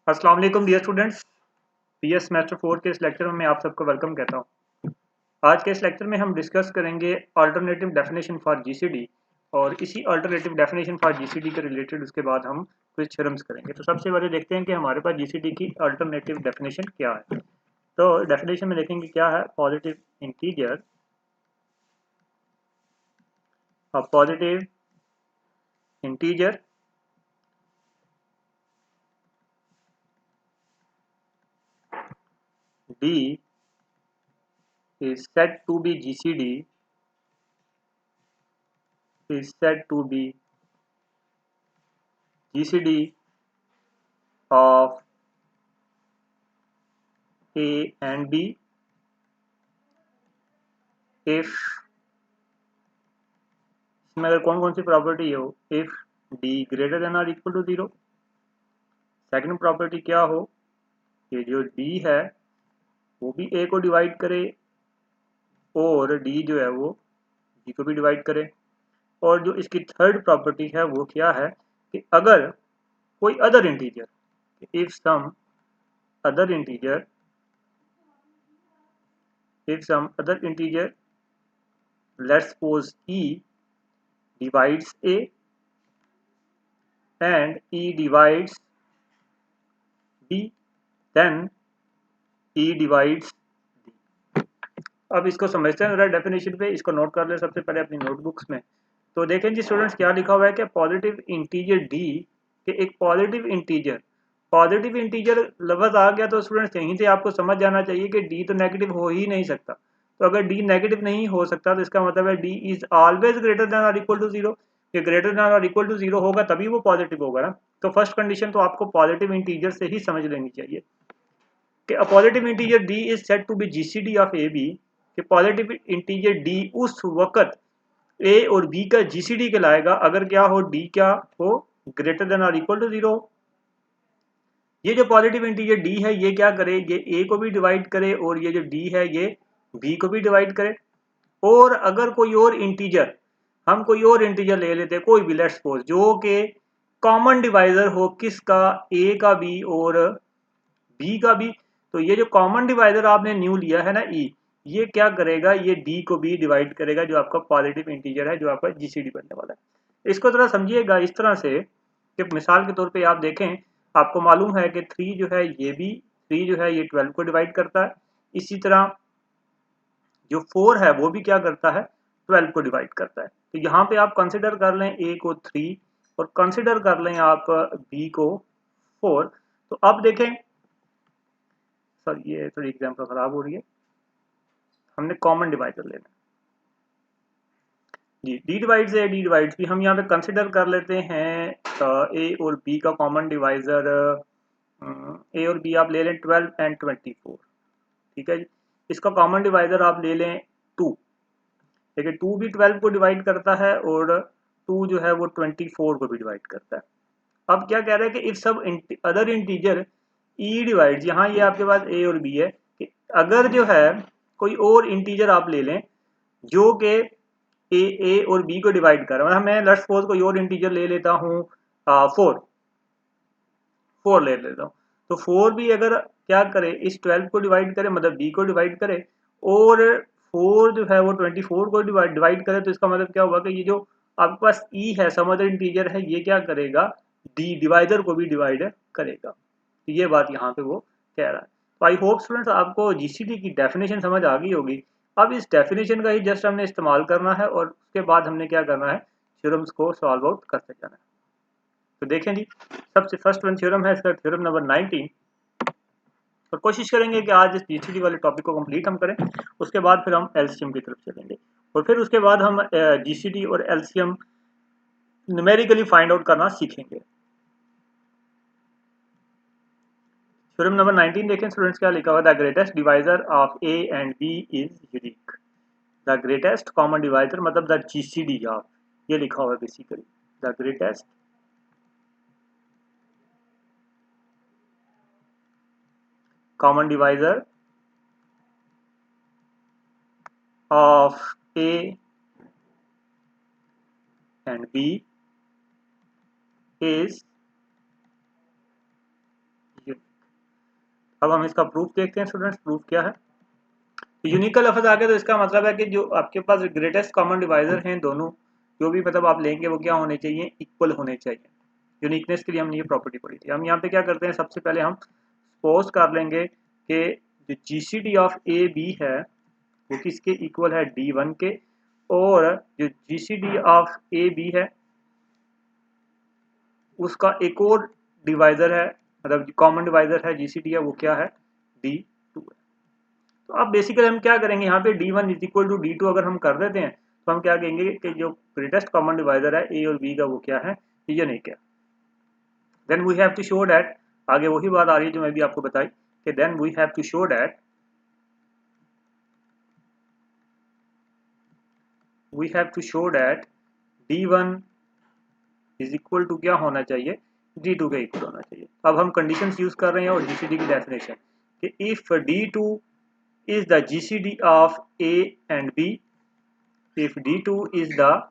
अस्सलाम वालेकुम dear students. BS semester 4 के इस लेक्चर में मैं आप सबको वेलकम कहता हूँ। आज के इस लेक्चर में हम डिस्कस करेंगे अल्टरनेटिव डेफिनेशन फॉर जीसीडी और इसी अल्टरनेटिव डेफिनेशन फॉर जीसीडी के रिलेटेड उसके बाद हम कुछ थ्योरम्स करेंगे। तो सबसे पहले देखते हैं कि हमारे पास जीसीडी की अल्टरनेटिव डेफिनेशन क्या है। तो डेफिनेशन में देखेंगे क्या है। Positive integer, positive integer d is said to be GCD is said to be GCD of A and B if इसमें अगर कौन कौन सी प्रॉपर्टी हो, if D greater than or equal to 0। Second property क्या हो कि जो डी है वो भी ए को डिवाइड करे और डी जो है वो डी को भी डिवाइड करे। और जो इसकी थर्ड प्रॉपर्टी है वो क्या है कि अगर कोई other integer, if some other integer let's suppose E divides A and E divides B, then E divides D। अब इसको समझते हैं जरा डेफिनेशन पे, इसको नोट कर ले सबसे पहले अपनी नोटबुक्स में। तो देखें जी स्टूडेंट्स क्या लिखा हुआ है कि पॉजिटिव इंटीजर डी के एक पॉजिटिव इंटीजर लफ्ज आ गया तो स्टूडेंट्स यहीं से आपको समझ जाना चाहिए कि डी तो नेगेटिव हो ही नहीं सकता। तो अगर डी नेगेटिव नहीं हो सकता तो इसका मतलब है D is always greater than और इक्वल टू 0। ये ग्रेटर देन और इक्वल टू 0 होगा तभी वो पॉजिटिव होगा ना। तो फर्स्ट कंडीशन तो आपको पॉजिटिव इंटीजर से ही समझ लेनी चाहिए कि a positive integer D is said to be GCD of A B. कि पॉजिटिव इंटीजर डी उस वक्त ए और बी का जीसीडी कहलाएगा अगर क्या हो, डी क्या हो, ग्रेटर देन और इक्वल टू 0। ये जो पॉजिटिव इंटीजर डी है ये क्या करे, ये ए को भी डिवाइड करे और ये जो डी है ये बी को भी डिवाइड करे। और अगर कोई और इंटीजर, हम कोई और इंटीजर ले लेते हैं कोई भी, लेट्स सपोज जो कि कॉमन डिवाइजर हो किसका, ए का भी और बी का भी। तो ये जो कॉमन डिवाइजर आपने न्यू लिया है ना ई, ये क्या करेगा, ये डी को भी डिवाइड करेगा जो आपका पॉजिटिव इंटीजर है जो आपका जीसीडी बनने वाला है। इसको जरा समझिएगा इस तरह से कि मिसाल के तौर पे आप देखें, आपको मालूम है कि 3 जो है ये भी, 3 जो है ये 12 को डिवाइड करता है। इसी तरह जो 4 है वो भी क्या करता है, 12 को डिवाइड करता है। तो यहाँ पे आप कंसिडर कर लें ए को 3 और कंसिडर कर लें आप बी को 4। तो अब देखें, सर ये थोड़ी एग्जांपल खराब हो रही है, हमने कॉमन डिवाइजर लेना जी। D divides A D divides B, हम यहाँ पे कंसिडर कर लेते हैं ए और बी का कॉमन डिवाइजर। ए और बी आप ले लें 12 एंड 24, ठीक है जी। इसका कॉमन डिवाइजर आप ले लें 2, लेकिन 2 भी 12 को डिवाइड करता है और 2 जो है वो 24 को भी डिवाइड करता है। अब क्या कह रहा है कि इफ सब अदर इंटीजर ई डिवाइड्स, यहाँ ये आपके पास ए और बी है, कि अगर जो है कोई और इंटीजर आप ले लें जो कि ए और बी को डिवाइड कर रहा है, मैं लेट्स सपोज कोई और इंटीजर ले लेता हूँ 4 ले लेता हूँ। तो 4 भी अगर क्या करे, इस 12 को डिवाइड करे, मतलब बी को डिवाइड करे, और 4 जो है वो 24 को डिवाइड करे, तो इसका मतलब क्या हुआ कि ये जो आपके पास ई है, सम अदर इंटीजर है, ये क्या करेगा, डी डिवाइजर को भी डिवाइड करेगा। तो ये बात यहाँ पे वो कह रहा है। तो आई होप स्टूडेंट्स आपको जीसीडी की डेफिनेशन समझ आ गई होगी। अब इस डेफिनेशन का ही जस्ट हमने इस्तेमाल करना है और उसके बाद हमने क्या करना है, थ्योरम्स को सॉल्व आउट करते जाना है। तो देखें जी, सबसे फर्स्ट वन थ्योरम है इसका, थ्योरम नंबर 19। और कोशिश करेंगे कि आज इस जीसीडी वाले टॉपिक को कंप्लीट हम करें, उसके बाद फिर हम एलसीएम की तरफ चलेंगे और फिर उसके बाद हम जीसीडी और एलसीएम न्यूमेरिकली फाइंड आउट करना सीखेंगे। थ्योरम नंबर 19 देखें स्टूडेंट्स क्या लिखा हुआ, the greatest divisor of A and B is unique. The greatest common divisor मतलब द जीसीडी ऑफ, ये लिखा हुआ है basically, the greatest common divisor of A and B is unique। अब हम इसका प्रूफ देखते हैं स्टूडेंट्स, प्रूफ क्या है। यूनिक का लफ्ज आ गया तो इसका मतलब है कि जो आपके पास ग्रेटेस्ट कॉमन डिवाइजर हैं दोनों, जो भी मतलब आप लेंगे वो क्या होने चाहिए, इक्वल होने चाहिए। यूनिकनेस के लिए हमने ये प्रॉपर्टी पढ़ी थी। हम यहाँ पे क्या करते हैं, सबसे पहले हम सपोज कर लेंगे कि जो जीसीडी ऑफ ए बी है वो किसके इक्वल है, D1 के, और जो जीसीडी ऑफ ए बी है उसका एक और डिवाइजर है, मतलब कॉमन डिवाइजर है जीसीडी है, वो क्या है, D2 है। तो अब बेसिकली हम क्या करेंगे, यहाँ पे D1 is equal to D2 अगर हम कर देते हैं तो हम क्या कहेंगे कि जो ग्रेटेस्ट कॉमन डिवाइजर है ए और बी का वो क्या है, यूनिक है। Then we have to show that, आगे वही बात आ रही है जो मैं भी आपको बताई कि then we have to show that D1 is equal to क्या होना चाहिए, D2 के इक्वल होना चाहिए। अब हम कंडीशंस यूज कर रहे हैं और जीसीडी की डेफिनेशन कि if D2 is the GCD of A and B, if D2 is the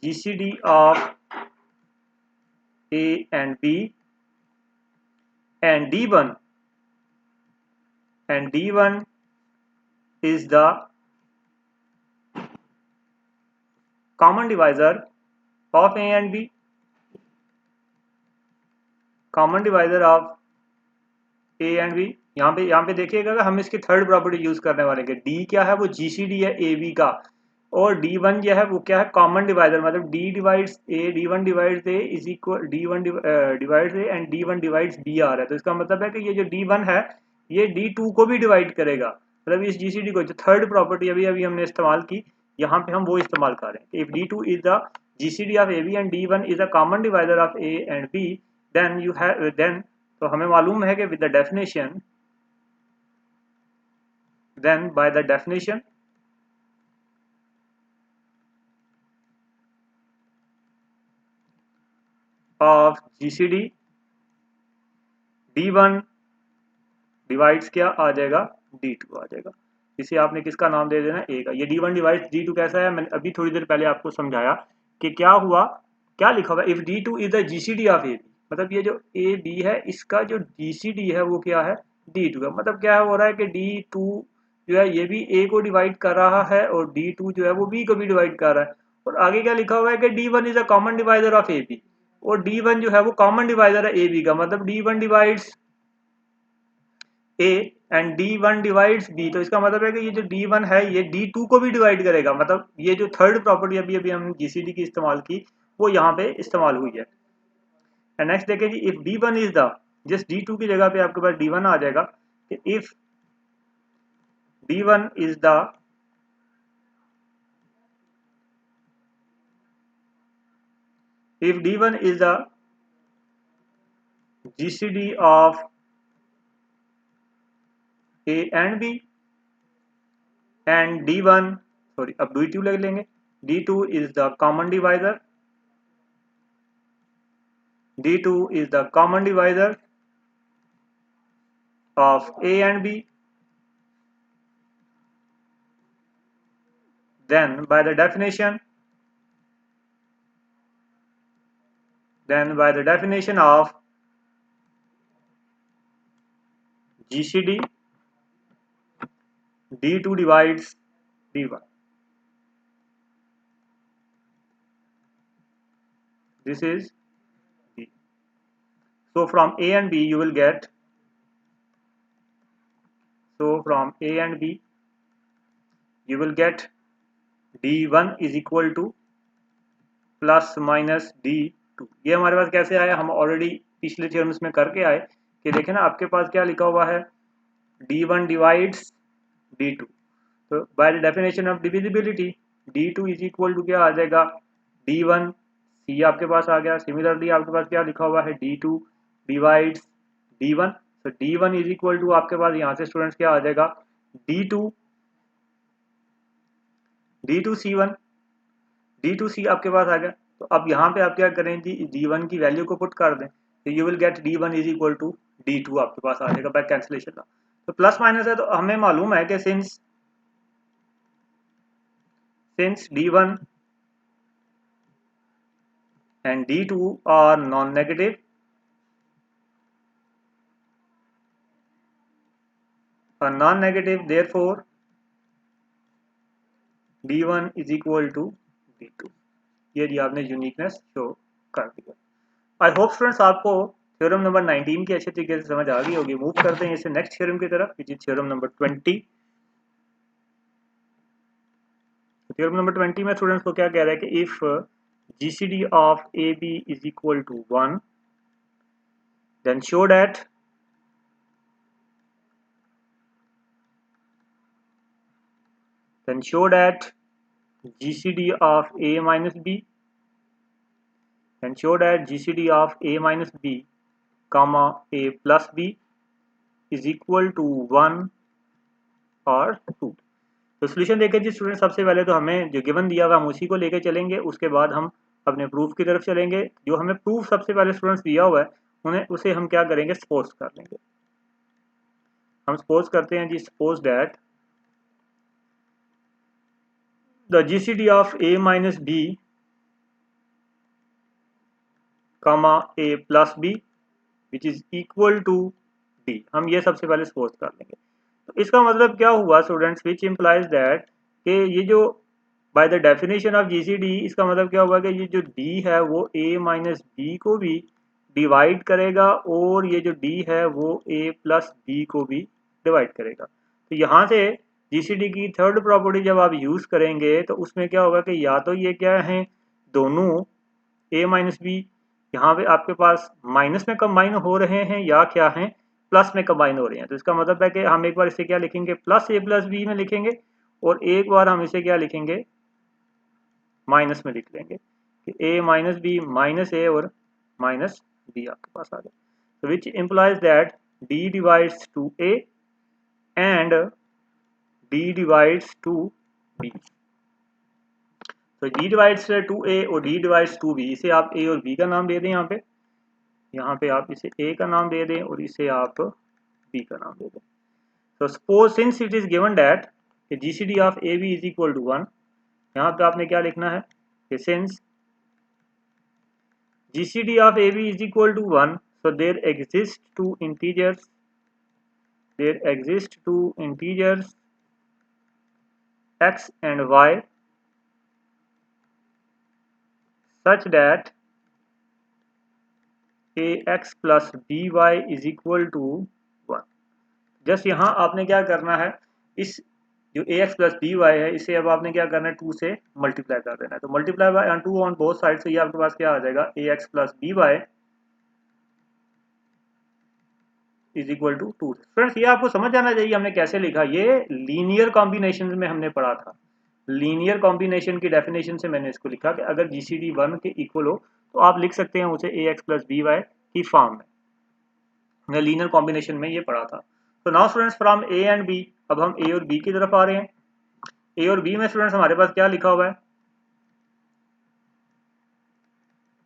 GCD of A and B, and D1 is the common divisor of A and B, common divisor of A and B। यहाँ पे देखिएगा कि हम इसकी third property use करने वाले हैं। D क्या है, वो GCD है ए बी का, और D1 जो है वो क्या है, कॉमन डिवाइजर, मतलब D divides A, D1 divides A is equal D1 divides A and D1 divides B आ रहा है। तो इसका मतलब है कि ये जो D1 है ये D2 को भी डिवाइड करेगा, मतलब इस GCD को, जो थर्ड प्रॉपर्टी अभी अभी हमने इस्तेमाल की यहाँ पे हम वो इस्तेमाल कर रहे हैं। If D2 is the GCD of AB and D1 is a common divisor of A and B, then you have then, तो हमें मालूम है कि with the definition, then by the definition of GCD D1 divides क्या आ जाएगा, D2 आ जाएगा। इसे आपने किसका नाम दे देना, A का। ये D1 डिवाइड्स D2 कैसा है, मैंने अभी थोड़ी देर पहले आपको समझाया कि क्या हुआ, क्या लिखा हुआ, if D2 is the GCD of AB, मतलब ये जो AB है इसका जो GCD है वो क्या है, D2 का। मतलब क्या हो रहा है कि D2 जो है ये भी A को डिवाइड कर रहा है और D2 जो है वो B को भी डिवाइड कर रहा है। और आगे क्या लिखा हुआ है कि D1 is a common divisor of AB, और D1 जो है वो कॉमन डिवाइजर है AB का, मतलब D1 divides A and D1 divides B। तो इसका मतलब है कि ये जो D1 है ये D2 को भी डिवाइड करेगा, मतलब ये जो थर्ड प्रॉपर्टी अभी अभी हमने GCD की इस्तेमाल की वो यहाँ पे इस्तेमाल हुई है। एंड नेक्स्ट देखें जी, इफ D1 इज द, जिस D2 की जगह पे आपके पास D1 आ जाएगा कि if D1 is the D1 is the GCD of A and B and D1, sorry अब D2 ले लेंगे, D2 is the common divisor, D2 is the common divisor of A and B, then by the definition of GCD, D2 divides D1, this is D। So from A and B you will get, so from A and B you will get D1 is equal to plus minus D2। ये हमारे पास कैसे आया, हम already पिछले theorems में करके आए कि देखें ना आपके पास क्या लिखा हुआ है, D1 डिवाइड्स D2। तो by the definition of divisibility D2 is equal to क्या आ जाएगा, D1, C आपके पास आ गया। सिमिलरली आपके पास क्या लिखा हुआ है, D2 डिवाइड्स D1, तो D1 इज इक्वल टू आपके पास यहाँ से स्टूडेंट्स क्या आ जाएगा, D2 C1, D2C आपके पास आ गया। तो अब यहाँ पे आप क्या करें जी, D1 की वैल्यू को पुट कर दें तो you will get D1 is equal to D2 आपके पास आ जाएगा बाय कैंसिलेशन का। तो प्लस माइनस है तो हमें मालूम है कि since D1 and D2 are non-negative, non negative, therefore D1 is equal to D2। ये जी आपने यूनिकनेस शो कर दिया। आई होप स्टूडेंट्स आपको थ्योरम नंबर 19 की अच्छे तरीके से समझ आ गई होगी। मूव करते हैं इसे नेक्स्ट थ्योरम की तरफ, which is theorem number 20। Theorem number 20 में स्टूडेंट्स को क्या कह रहा है कि if GCD of AB is equal to 1 then show that GCD of A minus B and show that GCD of A minus B comma A plus B is equal to 1 और 2। तो solution देखें जी student, सबसे पहले तो हमें जो given दिया हुआ हम उसी को लेके चलेंगे, उसके बाद हम अपने प्रूफ की तरफ चलेंगे। जो हमें प्रूफ सबसे पहले स्टूडेंट्स दिया हुआ है उन्हें उसे हम क्या करेंगे, सपोज कर लेंगे। हम सपोज करते हैं जी, suppose that the GCD of A minus B comma A plus B which is equal to D। हम ये सबसे पहले सपोज कर लेंगे। तो इसका मतलब क्या हुआ स्टूडेंट्स, विच इम्प्लाइज दैट कि ये जो bye the definition of GCD, इसका मतलब क्या हुआ कि ये जो D है वो A माइनस B को भी डिवाइड करेगा और ये जो D है वो A प्लस B को भी डिवाइड करेगा। तो यहाँ से GCD की थर्ड प्रॉपर्टी जब आप यूज़ करेंगे तो उसमें क्या होगा कि या तो ये क्या है, दोनों A माइनस B यहाँ पे आपके पास माइनस में कंबाइन हो रहे हैं या क्या है, प्लस में कंबाइन हो रहे हैं। तो इसका मतलब है कि हम एक बार इसे क्या लिखेंगे, प्लस A प्लस B में लिखेंगे और एक बार हम इसे क्या लिखेंगे, माइनस में लिख लेंगे कि A minus B minus A और माइनस B आपके पास आ गया। तो which implies that D divides two A and D divides two B। तो D डिवाइड्स टू A और D डिवाइड्स टू B, इसे आप A और B का नाम दे दें। यहाँ पे आप इसे A का नाम दे दें और इसे आप B का नाम दे दें। तो suppose since it is given that GCD of AB is equal to 1, यहाँ पे आपने क्या लिखना है कि since GCD of AB is equal to 1, so there exist two integers x and y such that ax plus by is equal to 1। Just यहाँ आपने क्या करना है, इस जो ax plus by है इसे अब आपने क्या करना है, 2 से मल्टीप्लाई कर देना है। तो multiply by 2 on both side, से ये आपके पास क्या आ जाएगा, ax plus by is equal to 2। Friends ये आपको समझ आना चाहिए हमने कैसे लिखा, ये लीनियर कॉम्बिनेशन में हमने पढ़ा था। लीनियर कॉम्बिनेशन की डेफिनेशन से मैंने इसको लिखा कि अगर GCD 1 के इक्वल हो तो आप लिख सकते हैं उसे ax प्लस by की फॉर्म में। हमने लीनियर कॉम्बिनेशन में ये पढ़ा था। तो now students from A and B, अब हम A और B की तरफ आ रहे हैं। A और B में स्टूडेंट्स हमारे पास क्या लिखा हुआ है,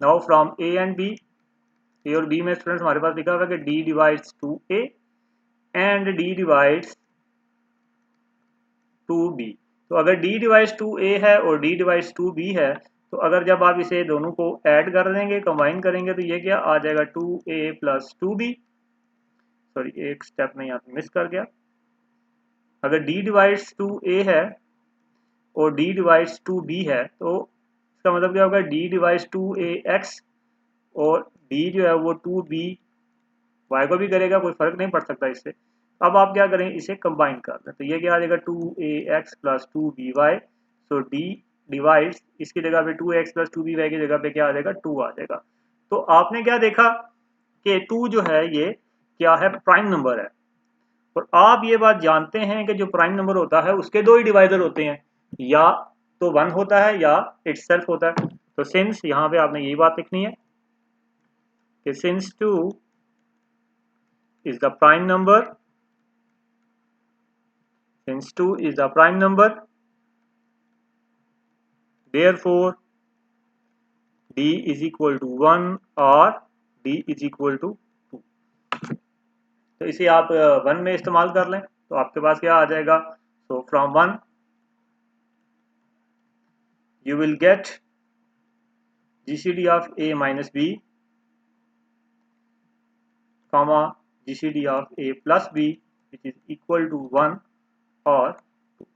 now from A and B, A और B में स्टूडेंट्स हमारे पास लिखा हुआ है कि D divides two A and D divides two B। तो अगर D डिवाइड्स टू A है और D डिवाइड्स टू B है, तो अगर जब आप इसे दोनों को ऐड कर देंगे, कंबाइन करेंगे, तो ये क्या आ जाएगा, 2A प्लस 2B। सॉरी एक स्टेप में यहाँ पे मिस कर गया। अगर D डिवाइड्स टू A है और D डिवाइड्स टू B है, तो इसका मतलब क्या होगा, D डिवाइड्स टू AX और D जो है वो 2B y को भी करेगा, कोई फर्क नहीं पड़ सकता इससे। अब आप क्या करें, इसे कंबाइन कर दें, तो ये क्या आ जाएगा, 2ax प्लस 2by। सो d डिवाइड्स, इसकी जगह पे 2ax प्लस 2by की जगह पे क्या आ जाएगा, 2 आ जाएगा। तो आपने क्या देखा कि 2 जो है ये क्या है, प्राइम नंबर है। और आप ये बात जानते हैं कि जो प्राइम नंबर होता है उसके दो ही डिवाइजर होते हैं, या तो 1 होता है या इटसेल्फ होता है। तो सिंस यहाँ पे आपने यही बात लिखनी है कि since 2 is the prime number, since 2 is the prime number, therefore D is equal to 1 और D is equal to 2। तो इसे आप 1 में इस्तेमाल कर लें तो आपके पास क्या आ जाएगा, so from 1 you will get GCD of A minus B comma GCD of A plus B which is equal to 1 और 2।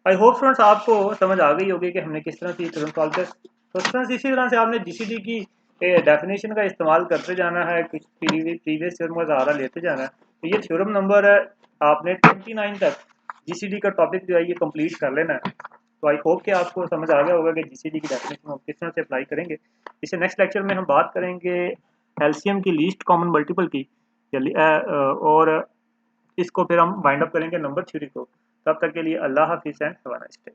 आई होप स्टूडेंट्स आपको समझ आ गई होगी कि हमने किस तरह से थ्योरम सॉल्व किया। तो स्टूडेंट्स इसी तरह से आपने जीसीडी की डेफिनेशन का इस्तेमाल करते जाना है, कुछ प्रीवियस थ्योरम का सहारा लेते जाना है। तो ये थ्योरम नंबर आपने 29 तक जीसीडी का टॉपिक जो है ये कंप्लीट कर लेना है। तो आई होप कि आपको समझ आ गया होगा कि जीसीडी की डेफिनेशन हम किस तरह से अप्लाई करेंगे। इसे नेक्स्ट लेक्चर में हम बात करेंगे एलसीएम की लीस्ट कॉमन मल्टीपल की, और इसको फिर हम वाइंड अप करेंगे नंबर थ्योरी को। तब तक के लिए अल्लाह हाफिज़ and have a nice day.